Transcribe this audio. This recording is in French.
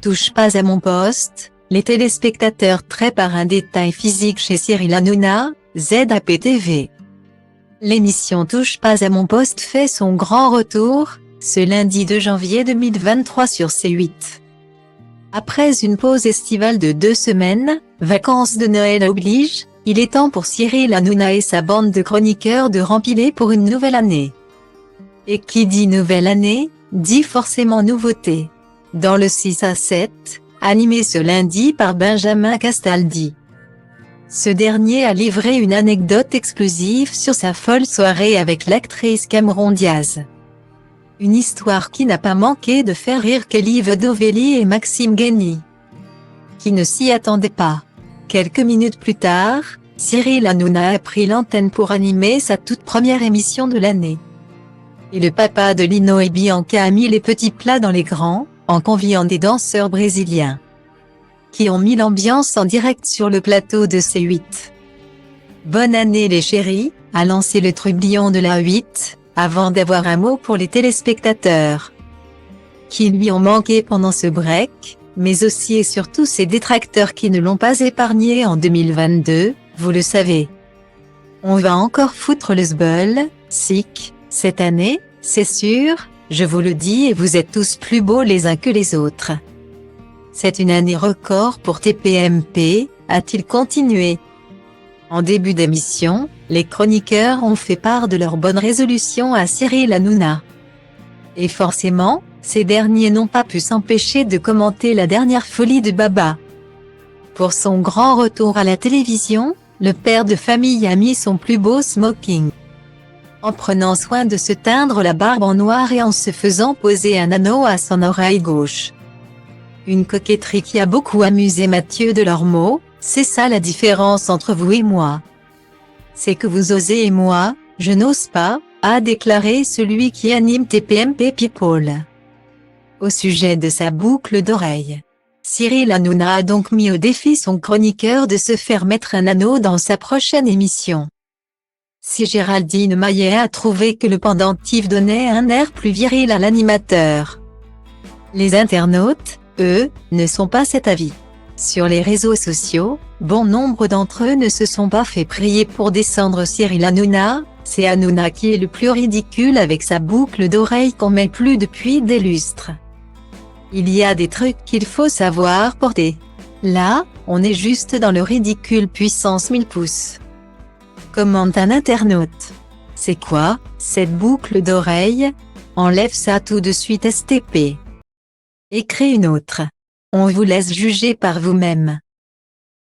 Touche pas à mon poste, les téléspectateurs traient par un détail physique chez Cyril Hanouna, ZAP-TV. L'émission Touche pas à mon poste fait son grand retour, ce lundi 2 janvier 2023 sur C8. Après une pause estivale de 2 semaines, vacances de Noël oblige, il est temps pour Cyril Hanouna et sa bande de chroniqueurs de rempiler pour une nouvelle année. Et qui dit nouvelle année, dit forcément nouveauté. Dans le 6 à 7, animé ce lundi par Benjamin Castaldi. Ce dernier a livré une anecdote exclusive sur sa folle soirée avec l'actrice Cameron Diaz. Une histoire qui n'a pas manqué de faire rire Kelly Vedovelli et Maxime Guény, qui ne s'y attendaient pas. Quelques minutes plus tard, Cyril Hanouna a pris l'antenne pour animer sa toute première émission de l'année. Et le papa de Lino et Bianca a mis les petits plats dans les grands, en conviant des danseurs brésiliens, qui ont mis l'ambiance en direct sur le plateau de C8. Bonne année les chéris, a lancé le trublion de la 8, avant d'avoir un mot pour les téléspectateurs, qui lui ont manqué pendant ce break, mais aussi et surtout ses détracteurs qui ne l'ont pas épargné en 2022, vous le savez. On va encore foutre le zbeul, sick, cette année, c'est sûr, je vous le dis et vous êtes tous plus beaux les uns que les autres. C'est une année record pour TPMP, a-t-il continué. En début d'émission, les chroniqueurs ont fait part de leurs bonnes résolutions à Cyril Hanouna. Et forcément, ces derniers n'ont pas pu s'empêcher de commenter la dernière folie de Baba. Pour son grand retour à la télévision, le père de famille a mis son plus beau smoking, en prenant soin de se teindre la barbe en noir et en se faisant poser un anneau à son oreille gauche. Une coquetterie qui a beaucoup amusé Mathieu Delormeau, c'est ça la différence entre vous et moi. C'est que vous osez et moi, je n'ose pas, a déclaré celui qui anime TPMP People. Au sujet de sa boucle d'oreille, Cyril Hanouna a donc mis au défi son chroniqueur de se faire mettre un anneau dans sa prochaine émission. Si Géraldine Maillet a trouvé que le pendentif donnait un air plus viril à l'animateur, les internautes, eux, ne sont pas cet avis. Sur les réseaux sociaux, bon nombre d'entre eux ne se sont pas fait prier pour descendre Cyril Hanouna, c'est Hanouna qui est le plus ridicule avec sa boucle d'oreille qu'on met plus depuis des lustres. Il y a des trucs qu'il faut savoir porter. Là, on est juste dans le ridicule puissance 1000 pouces. Commente un internaute. C'est quoi, cette boucle d'oreille? Enlève ça tout de suite STP. Et crée une autre. On vous laisse juger par vous-même.